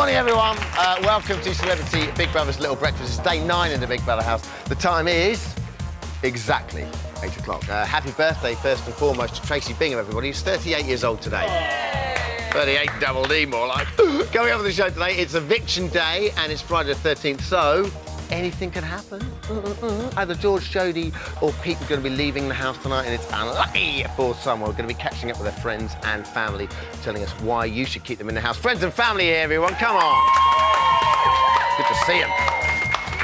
morning, everyone. Welcome to Celebrity Big Brother's Little Breakfast. It's day 9 in the Big Brother house. The time is exactly 8 o'clock. Happy birthday, first and foremost, to Tracy Bingham, everybody. He's 38 years old today. 38 double D, more like. Coming up on the show today, it's eviction day, and it's Friday the 13th, so anything can happen. Either George, Jodie, or Pete are going to be leaving the house tonight, and it's unlucky for someone. We're going to be catching up with their friends and family, telling us why you should keep them in the house. Friends and family here, everyone. Come on. Good to see them.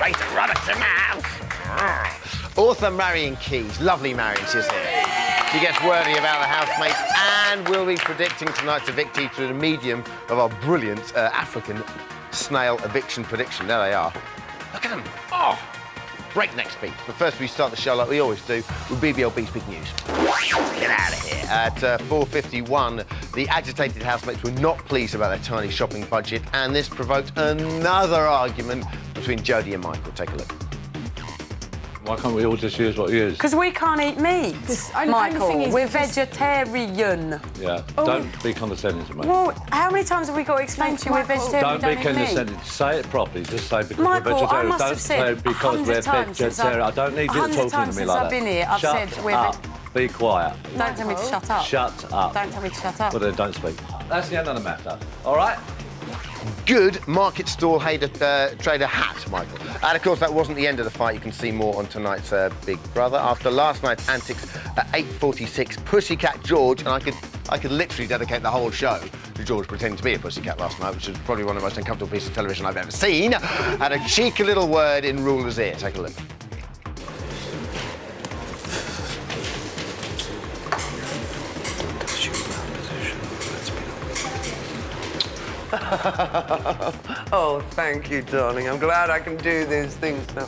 Race and Roberts in the house. Author Marion Keyes. Lovely Marion, she's here. She gets wordy about the housemates, and we'll be predicting tonight's evictee through the medium of our brilliant African snail eviction prediction. There they are. Look at them. Oh, breakneck speed. But first, we start the show like we always do with BBLB's big news. Get out of here. At 4:51, the agitated housemates were not pleased about their tiny shopping budget, and this provoked another argument between Jodie and Michael. Take a look. Why can't we all just use what we use? Because we can't eat meat, Michael. We're vegetarian. Yeah, don't be condescending to me. Well, how many times have we got to explain to you we're vegetarian? Don't be condescending. Say it properly. Just say because Michael, we're vegetarian. I must have said don't say because we're vegetarian. I don't need you talking to me like that. I've been here, I've said we're... Shut up. Be quiet. Don't tell me to shut up. Shut up. Don't tell me to shut up. Well, then don't speak. That's the end of the matter. All right? Good market stall trader hat, Michael. And of course, that wasn't the end of the fight. You can see more on tonight's Big Brother. After last night's antics at 8:46, Pussycat George, and I could literally dedicate the whole show to George pretending to be a pussycat last night, which was probably one of the most uncomfortable pieces of television I've ever seen, had a cheeky little word in Ruler's ear. Take a look. Oh, thank you, darling. I'm glad I can do these things now.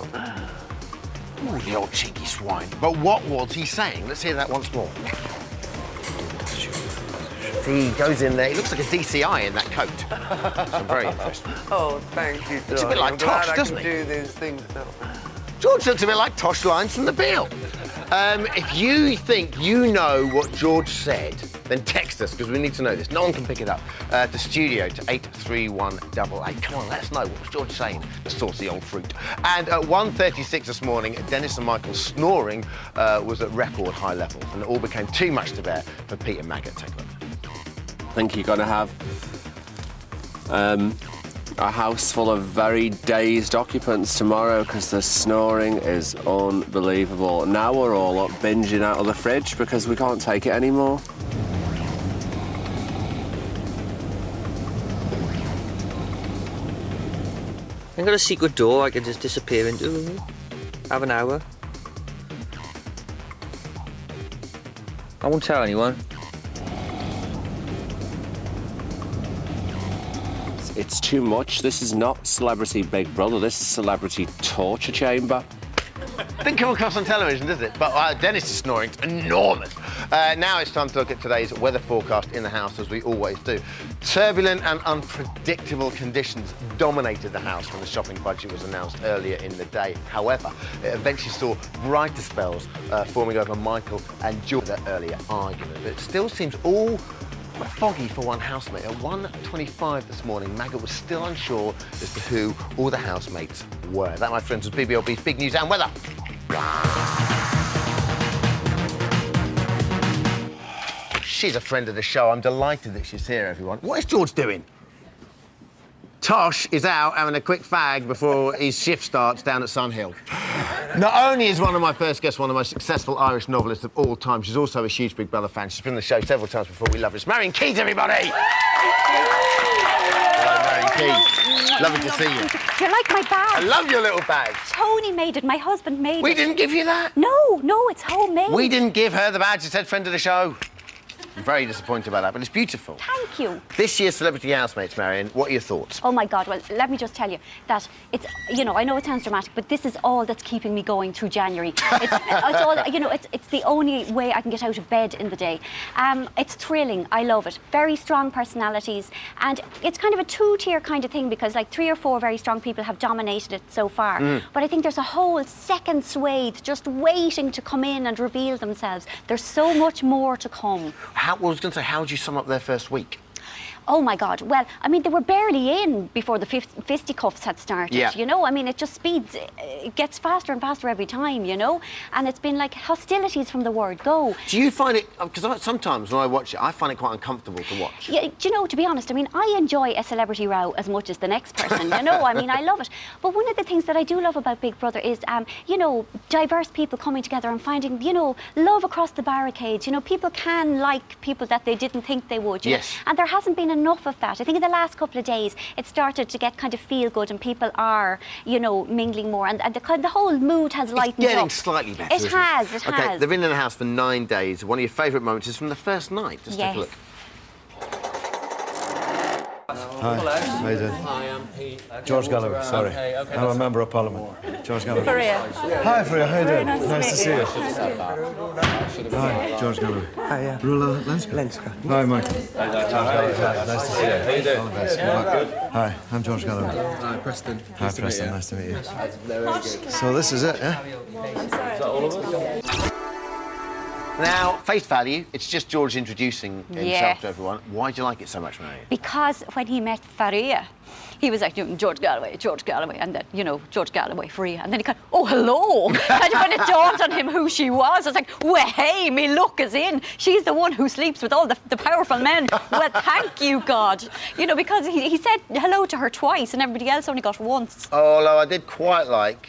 Oh, the old cheeky swine. But what was he saying? Let's hear that once more. He goes in there. He looks like a DCI in that coat. I'm very impressed. Oh, thank you, darling. It's a bit like Tosh, doesn't he? I can do these things now. George looks a bit like Tosh lines from the Bill. If you think you know what George said, then text us, because we need to know this. No one can pick it up. The studio to 83188. Come on, let us know. What was George saying? The saucy old fruit. And at 1:36 this morning, Dennis and Michael's snoring was at record high levels, and it all became too much to bear for Pete and Maggot. Take a look. I think you're going to have a house full of very dazed occupants tomorrow because the snoring is unbelievable. Now we're all up binging out of the fridge because we can't take it anymore. I've got a secret door I can just disappear into. Have an hour. I won't tell anyone. It's too much. This is not Celebrity Big Brother. This is Celebrity Torture Chamber. Didn't come across on television, does it? But Dennis is snoring. It's enormous. Now it's time to look at today's weather forecast in the house, as we always do. Turbulent and unpredictable conditions dominated the house when the shopping budget was announced earlier in the day. However, it eventually saw brighter spells forming over Michael and George's earlier argument. But it still seems all quite foggy for one housemate. At 1:25 this morning, Maggot was still unsure as to who all the housemates were. That, my friends, was BBLB's Big News and Weather. She's a friend of the show. I'm delighted that she's here, everyone. What is George doing? Tosh is out having a quick fag before his shift starts down at Sun Hill. Not only is one of my first guests one of the most successful Irish novelists of all time, she's also a huge Big Brother fan. She's been on the show several times before. We love her. It's Marion Keyes, everybody! Hello, Marion Keyes. Lovely to see you. Do you like my bag? I love your little bag. Tony made it. My husband made it. We didn't give you that? No, it's homemade. We didn't give her the badge. It said friend of the show. I'm very disappointed about that, but it's beautiful. Thank you. This year's Celebrity Housemates, Marion, what are your thoughts? Oh, my God. Well, let me just tell you that it's, you know, I know it sounds dramatic, but this is all that's keeping me going through January. It's all, you know, it's the only way I can get out of bed in the day. It's thrilling. I love it. Very strong personalities. And it's kind of a two-tier kind of thing because, like, 3 or 4 very strong people have dominated it so far. But I think there's a whole second swathe just waiting to come in and reveal themselves. There's so much more to come. I was going to say, how would you sum up their first week? Oh my God. Well, I mean, they were barely in before the fisticuffs had started, Yeah. you know? I mean, it just speeds, it gets faster and faster every time, you know? And it's been like hostilities from the word go. Do you find it, because sometimes when I watch it, I find it quite uncomfortable to watch. Yeah, do you know, to be honest, I mean, I enjoy a celebrity row as much as the next person, you know? I mean, I love it. But one of the things that I do love about Big Brother is, you know, diverse people coming together and finding, you know, love across the barricades. You know, people can like people that they didn't think they would. You Yes. know? And there hasn't been enough of that. I think in the last couple of days, it started to get kind of feel good and people are, you know, mingling more. And the whole mood has lightened It's getting up. slightly better, It isn't has, it Okay, has. they've been in the house for 9 days. One of your favourite moments is from the first night. Just take Yes. a look. Hi. How you doing? Hi, I'm Pete. George Galloway, sorry. Okay, I'm a member of Parliament. George Galloway. Hi, Freya, how you doing? Nice to see you. Hi, George Galloway. Hi, yeah. Rula Lenska. Hi, Mike. Nice to see you. How you doing? All the best. Good. Hi, I'm George Galloway. Hi, Preston. Hi, Preston. Nice to meet you. So this is it, yeah? Is that all of us? Now, face value, it's just George introducing himself Yes. to everyone. Why do you like it so much, Marion? Because when he met Faria, he was like, George Galloway, and then, you know, George Galloway, Faria. And then he kind of, oh, hello. And when it dawned on him who she was, I was like, well, hey, me luck is in. She's the one who sleeps with all the powerful men. Well, thank you, God. You know, because he said hello to her twice and everybody else only got once. Although I did quite like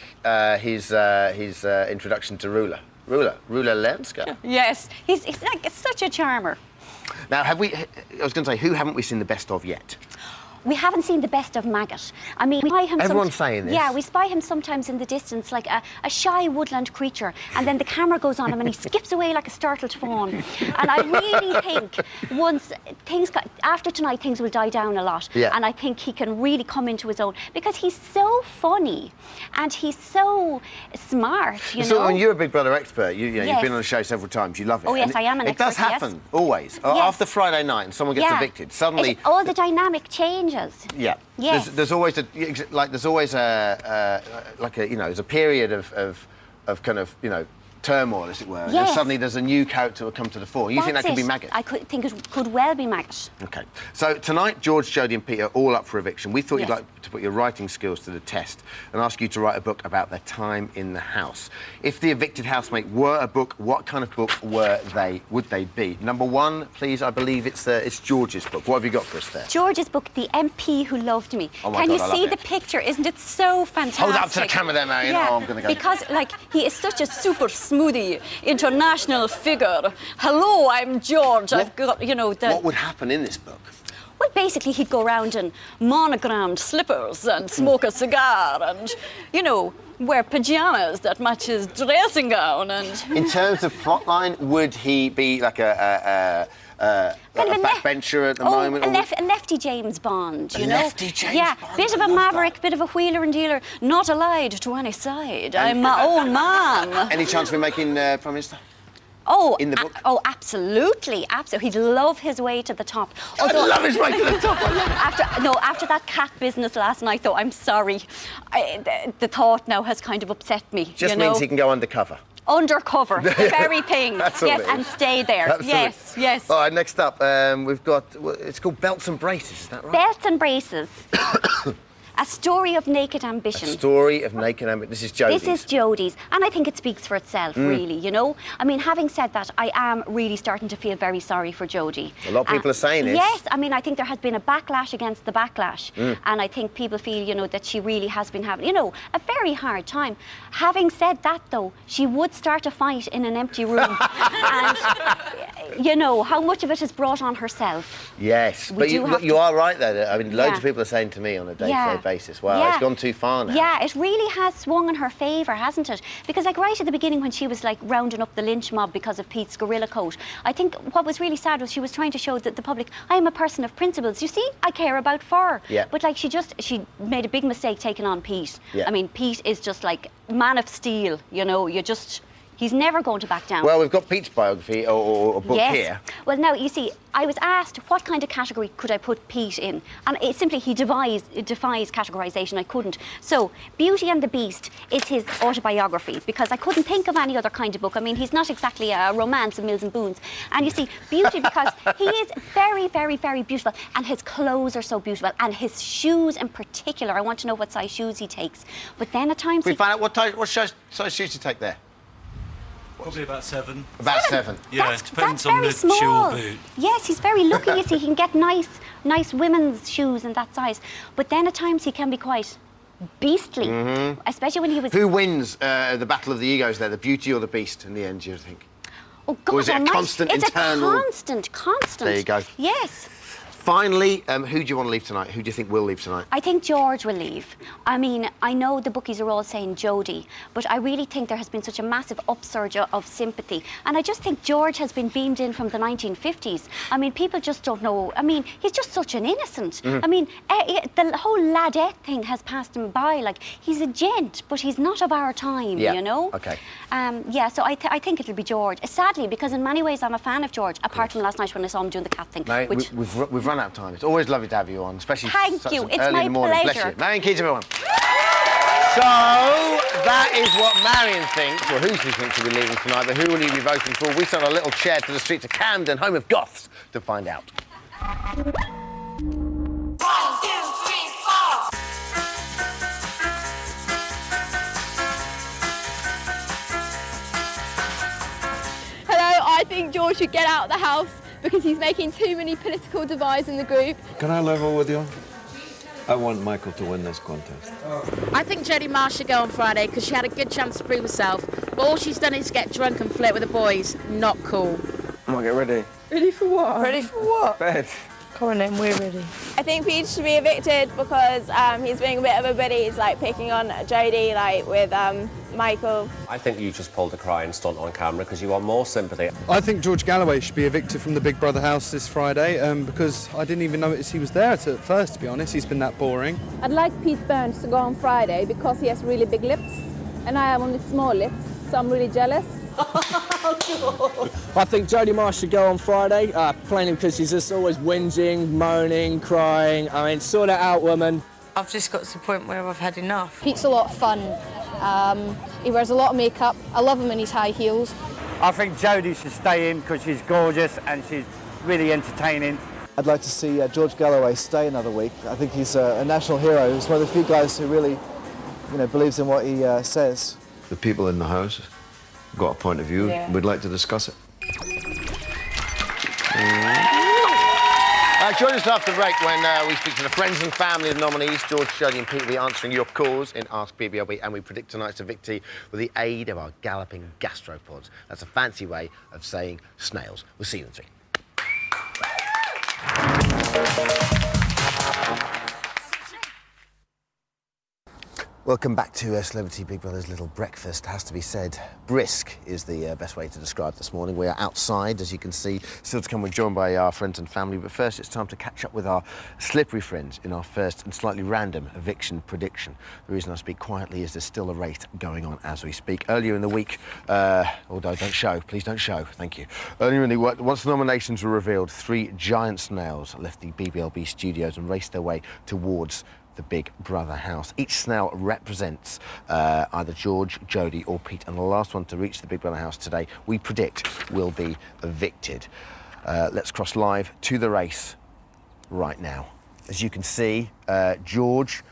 his introduction to Rula Lenska. Yes, he's like such a charmer. Now, I was going to say, who haven't we seen the best of yet? We haven't seen the best of Maggot. I mean, we spy him. Everyone's saying this. Yeah, we spy him sometimes in the distance, like a shy woodland creature, and then the camera goes on him, and he skips away like a startled fawn. And I really think once after tonight, things will die down a lot. Yeah. And I think he can really come into his own because he's so funny and he's so smart. You So know. when you're a Big Brother expert, you've Yes. been on the show several times. You love it. Oh, yes, And I am an It does expert, yes. happen always. Yes. After Friday night, and someone gets Yeah. evicted. Suddenly, all the dynamic changes. yeah. Yes. There's always a there's a period of kind of, you know, turmoil, as it were. And then Yes. suddenly there's a new character will come to the fore. You think that That's could be it. Maggot? I think it could well be Maggot. Okay. So tonight, George, Jodie and Pete are all up for eviction. We thought you'd Yes. like to put your writing skills to the test and ask you to write a book about their time in the house. If The Evicted Housemate were a book, what kind of book would they be? Number one, please, I believe it's George's book. What have you got for us there? George's book, The MP Who Loved Me. Oh my Can God, you I see love the it. picture? Isn't it so fantastic? Hold it up to the camera there, Marion. Yeah, Oh, I'm gonna go. because, like, he is such a super smoothie, international figure. Hello, I'm George. I've got, you know, What would happen in this book? Well, basically, he'd go around in monogrammed slippers and smoke a cigar and, you know, wear pyjamas that match his dressing gown and... In terms of plotline, would he be like a backbencher at the moment? A lefty James Bond, you know? lefty James yeah, Bond, bit of I a love maverick, bit of a wheeler and dealer, not allied to any side. I'm my own man. Any chance of him making Prime Minister? Oh, in the book? Absolutely. He'd love his way to the top. I'd love his way to the top. After that cat business last night, though, I'm sorry. The thought now has kind of upset me. Just you know? means he can go undercover. Undercover, the very thing. That's all yes, it is. and stay there. Absolutely. Yes. All right, next up, we've got, it's called Belts and Braces, is that right? Belts and Braces. A story of naked ambition. A story of naked ambition. This is Jodie's. This is Jodie's, and I think it speaks for itself, really, you know? I mean, having said that, I am really starting to feel very sorry for Jodie. A lot of people are saying this. Yes, I mean, I think there has been a backlash against the backlash, and I think people feel, you know, that she really has been having, you know, a very hard time. Having said that, though, she would start a fight in an empty room, and, you know, how much of it is brought on herself? Yes, We but do have you to- are right there. I mean, loads Yeah. of people are saying to me on a day-to-day Yeah. basis, wow, Yeah. it's gone too far now. Yeah, it really has swung in her favour, hasn't it? Because, like, right at the beginning when she was, like, rounding up the lynch mob because of Pete's gorilla coat, I think what was really sad was she was trying to show that the public, I am a person of principles. You see, I care about fur. Yeah. But, like, she made a big mistake taking on Pete. Yeah. I mean, Pete is just, like, man of steel, you know, He's never going to back down. Well, we've got Pete's biography or book here. Well, now, you see, I was asked what kind of category could I put Pete in, and it simply, he defies categorisation. I couldn't. So, Beauty and the Beast is his autobiography, because I couldn't think of any other kind of book. I mean, he's not exactly a romance of Mills and Boons. And you see, Beauty, because he is very, very, very beautiful, and his clothes are so beautiful, and his shoes in particular. I want to know what size shoes he takes. But then at times... We find out what size shoes you take there. Probably about 7. About 7. Yeah, it depends on the small. shoe or boot. Yes, he's very lucky. You see, he can get nice women's shoes in that size. But then at times he can be quite beastly, especially when he was... Who wins the battle of the egos there, the Beauty or the Beast, in the end, do you think? Oh, God, or is it a constant internal... It's a constant. There you go. Yes. Finally, who do you want to leave tonight? Who do you think will leave tonight? I think George will leave. I mean, I know the bookies are all saying Jodie, but I really think there has been such a massive upsurge of sympathy. And I just think George has been beamed in from the 1950s. I mean, people just don't know. I mean, he's just such an innocent. I mean, the whole ladette thing has passed him by. Like, he's a gent, but he's not of our time, you know? OK. Yeah, so I think it'll be George. Sadly, because in many ways I'm a fan of George, apart from last night when I saw him doing the cat thing. Mate, which... we've run out of time. It's always lovely to have you on, especially Thank you. It's early my in the morning. pleasure. Bless you. Marion Keys, everyone. So, that is what Marion thinks, or who she thinks will be leaving tonight, but who will you be voting for? We sent a little chair to the streets of Camden, home of goths, to find out. 1, 2, 3, 4. Hello, I think George should get out of the house because he's making too many political divides in the group. Can I level with you? I want Michael to win this contest. I think Jodie Marsh should go on Friday because she had a good chance to prove herself, but all she's done is get drunk and flirt with the boys. Not cool. Come on, get ready. Ready for what? Ready for what? Bed. Come on then, we're ready. I think Pete should be evicted because he's being a bit of a bully. He's like picking on Jodie, like with Michael. I think you just pulled a crying stunt on camera because you want more sympathy. I think George Galloway should be evicted from the Big Brother house this Friday because I didn't even notice he was there at first, to be honest. He's been that boring. I'd like Pete Burns to go on Friday because he has really big lips and I have only small lips, so I'm really jealous. I think Jodie Marsh should go on Friday, plainly because she's just always whinging, moaning, crying. I mean, sort it out, woman. I've just got to the point where I've had enough. Pete's a lot of fun. He wears a lot of makeup. I love him in his high heels. I think Jodie should stay in because she's gorgeous and she's really entertaining. I'd like to see George Galloway stay another week. I think he's a national hero. He's one of the few guys who really, believes in what he says. The people in the house got a point of view. Yeah. We'd like to discuss it. Join us after the break when we speak to the friends and family of nominees. George, Jodie and Pete will be answering your calls in Ask BBLB, and we predict tonight's victory with the aid of our galloping gastropods. That's a fancy way of saying snails. We'll see you in 3. Welcome back to Celebrity Big Brother's Little Breakfast. Has to be said, brisk is the best way to describe this morning. We are outside, as you can see. Still to come, we're joined by our friends and family. But first, it's time to catch up with our slippery friends in our first and slightly random eviction prediction. The reason I speak quietly is there's still a race going on as we speak. Earlier in the week, although don't show, please don't show, thank you. Earlier in the week, once the nominations were revealed, 3 giant snails left the BBLB studios and raced their way towards the Big Brother house. Each snail represents either George, Jodie or Pete, and the last one to reach the Big Brother house today, we predict, will be evicted. Let's cross live to the race right now. As you can see, George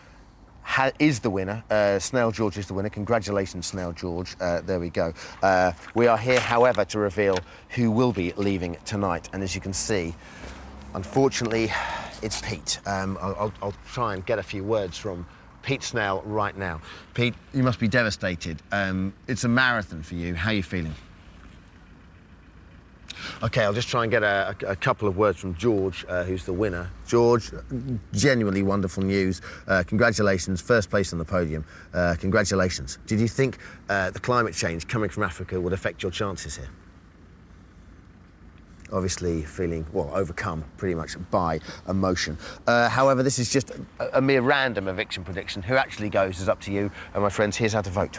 is the winner. Snail George is the winner. Congratulations, Snail George. There we go. We are here, however, to reveal who will be leaving tonight, and as you can see, unfortunately, it's Pete. I'll try and get a few words from Pete Snail right now. Pete, you must be devastated. It's a marathon for you. How are you feeling? OK, I'll just try and get a couple of words from George, who's the winner. George, genuinely wonderful news. Congratulations, first place on the podium. Congratulations. Did you think the climate change coming from Africa would affect your chances here? Obviously feeling, well, overcome pretty much by emotion. However, this is just a mere random eviction prediction. Who actually goes is up to you. And my friends, here's how to vote.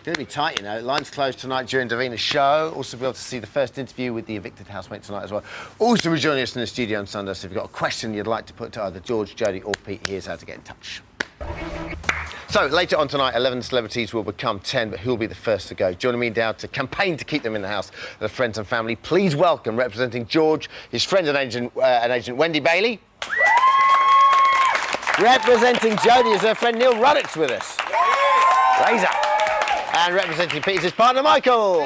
Going to be tight, you know. Lines closed tonight during Davina's show. Also be able to see the first interview with the evicted housemate tonight as well. Also be joining us in the studio on Sunday, so if you've got a question you'd like to put to either George, Jodie or Pete, here's how to get in touch. So, later on tonight, 11 celebrities will become 10, but who'll be the first to go? Joining me now to campaign to keep them in the house are the friends and family. Please welcome, representing George, his friend and agent Wendy Bailey. Representing Jodie is her friend Neil Ruddock's with us. Razor. And representing Pete is his partner Michael.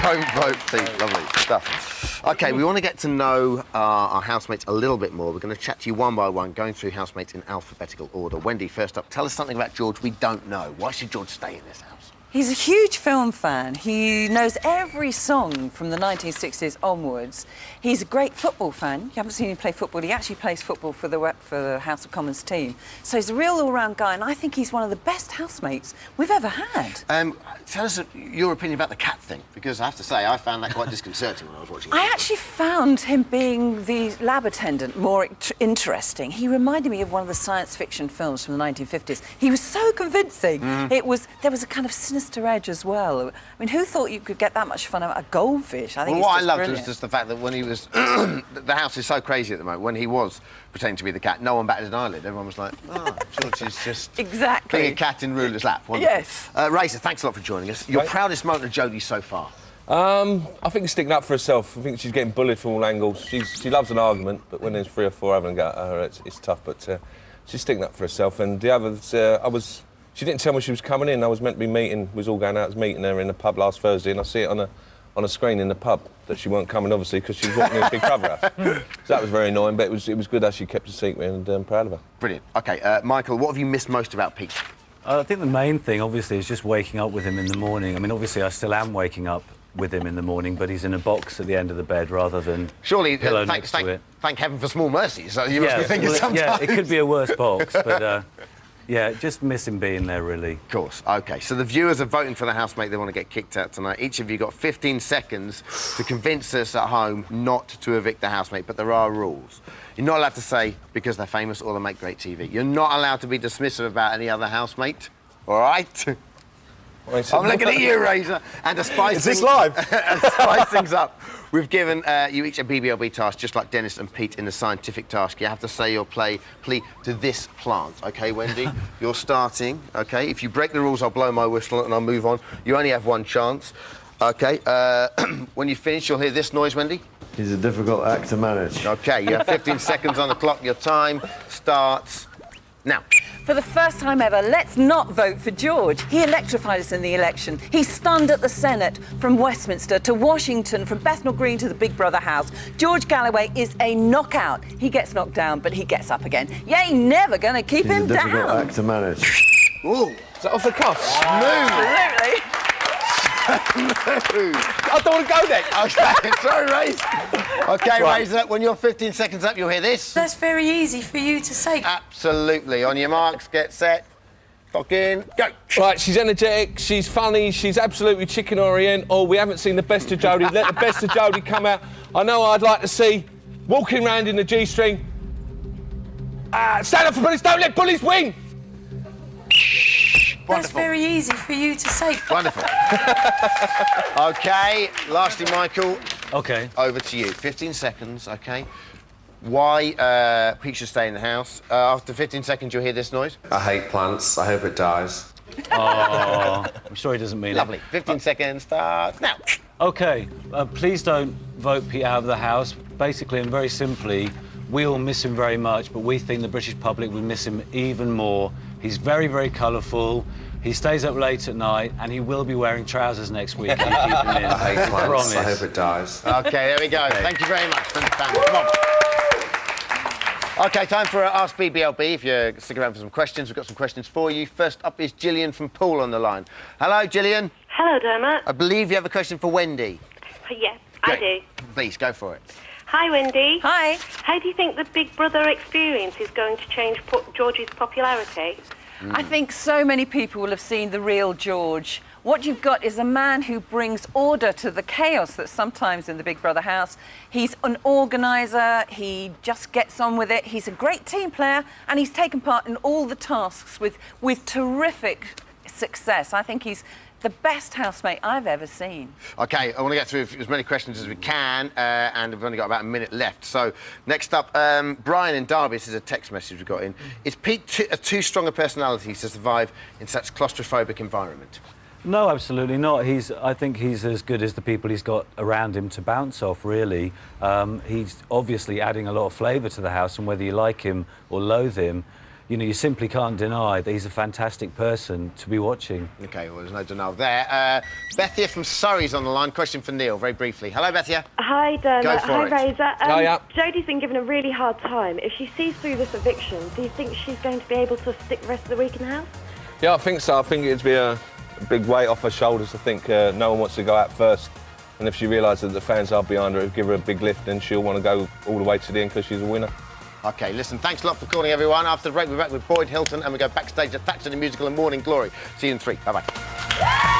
Don't vote, Pete. Lovely stuff. OK, we want to get to know our housemates a little bit more. We're going to chat to you one by one, going through housemates in alphabetical order. Wendy, first up, tell us something about George we don't know. Why should George stay in this house? He's a huge film fan. He knows every song from the 1960s onwards. He's a great football fan. You haven't seen him play football. He actually plays football for the House of Commons team. So he's a real all-round guy, and I think he's one of the best housemates we've ever had. Tell us your opinion about the cat thing, because I have to say, I found that quite disconcerting when I was watching it. I actually found him being the lab attendant more interesting. He reminded me of one of the science fiction films from the 1950s. He was so convincing. There was a kind of sinister edge as well. I mean, who thought you could get that much fun out of a goldfish? I think what I just loved brilliant. was just the fact that when he was... the house is so crazy at the moment. When he was pretending to be the cat, no one batted an eyelid. Everyone was like, oh, George is just... Exactly. being a cat in ruler's lap. Wonderful. Yes. Razor, thanks a lot for joining us. Your proudest moment of Jodie so far? I think she's sticking up for herself. I think she's getting bullied from all angles. She loves an argument, but when there's 3 or 4 having a go at her, it's tough. But she's sticking up for herself. And the others, she didn't tell me she was coming in. I was meant to be meeting, was all going out, I was meeting her in the pub last Thursday, and I see it on a screen in the pub that she weren't coming, obviously, because she was walking in a Big Brother house. So that was very annoying, but it was good as she kept a secret, and I'm proud of her. Brilliant. OK, Michael, what have you missed most about Pete? I think the main thing, obviously, is just waking up with him in the morning. I mean, obviously, I still am waking up with him in the morning, but he's in a box at the end of the bed rather than surely pillow next to it. Thank heaven for small mercies. So you must be thinking sometimes. Yeah, it could be a worse box, but yeah, just miss him being there, really. Of course. OK, so the viewers are voting for the housemate they want to get kicked out tonight. Each of you got 15 seconds to convince us at home not to evict the housemate, but there are rules. You're not allowed to say because they're famous or they make great TV. You're not allowed to be dismissive about any other housemate. All right? I'm looking at you, Razor. And to spice Is this live? And to spice things up, we've given you each a BBLB task, just like Dennis and Pete in the scientific task. You have to say your plea to this plant. OK, Wendy? You're starting, OK? If you break the rules, I'll blow my whistle and I'll move on. You only have one chance. OK, when you finish, you'll hear this noise, Wendy. He's a difficult act to manage. OK, you have 15 seconds on the clock. Your time starts now. For the first time ever, let's not vote for George. He electrified us in the election. He stunned at the Senate, from Westminster to Washington, from Bethnal Green to the Big Brother house. George Galloway is a knockout. He gets knocked down, but he gets up again. You ain't never going to keep him down. He's a difficult act to manage. Ooh. Is that off the cuff? Smooth. Absolutely. I don't want to go next. OK, sorry, Razor. OK, right. Razor, when you're 15 seconds up, you'll hear this. That's very easy for you to say. Absolutely. On your marks, get set, clock in, go. Right, she's energetic, she's funny, she's absolutely chicken oriental. We haven't seen the best of Jodie. Let the best of Jodie come out. I know I'd like to see walking around in the G-string. Stand up for bullies, don't let bullies win. That's very easy for you to say. Wonderful. OK, lastly, Michael. OK. Over to you. 15 seconds, OK? Why Pete should stay in the house. After 15 seconds, you'll hear this noise. I hate plants. I hope it dies. Oh, I'm sure he doesn't mean Lovely. it. 15 seconds starts now. OK, please don't vote Pete out of the house. Basically and very simply, we all miss him very much, but we think the British public would miss him even more. He's very, very colourful. He stays up late at night, and he will be wearing trousers next week. Keep him in. I hate plants. Promise. I hope it dies. OK, there we go. Thank you very much. Come on. OK, time for Ask BBLB. If you're sticking around for some questions, we've got some questions for you. First up is Gillian from Poole on the line. Hello, Gillian. Hello, Dermot. I believe you have a question for Wendy. Yeah, I do. Please, go for it. Hi, Wendy. Hi. How do you think the Big Brother experience is going to change George's popularity? I think so many people will have seen the real George. What you've got is a man who brings order to the chaos that's sometimes in the Big Brother house. He's an organiser, he just gets on with it, he's a great team player, and he's taken part in all the tasks with terrific success. I think he's the best housemate I've ever seen. OK, I want to get through as many questions as we can, and we've only got about a minute left. So, next up, Brian in Derby, this is a text message we got in. Is Pete too strong a personality to survive in such claustrophobic environment? No, absolutely not. I think he's as good as the people he's got around him to bounce off, really. He's obviously adding a lot of flavour to the house, and whether you like him or loathe him, you know, you simply can't deny that he's a fantastic person to be watching. OK, well, there's no denial there. Bethia from Surrey's on the line. Question for Neil, very briefly. Hello, Bethia. Hi, Dermot. Go for it. Hi, Razor. Hiya. Jodie's been given a really hard time. If she sees through this eviction, do you think she's going to be able to stick the rest of the week in the house? Yeah, I think so. I think it'd be a big weight off her shoulders. I think no one wants to go out first. And if she realises that the fans are behind her, give her a big lift, and she'll want to go all the way to the end because she's a winner. OK, listen, thanks a lot for calling, everyone. After the break, we're back with Boyd Hilton, and we go backstage at Thatcher the Musical and Morning Glory. See you in 3. Bye-bye.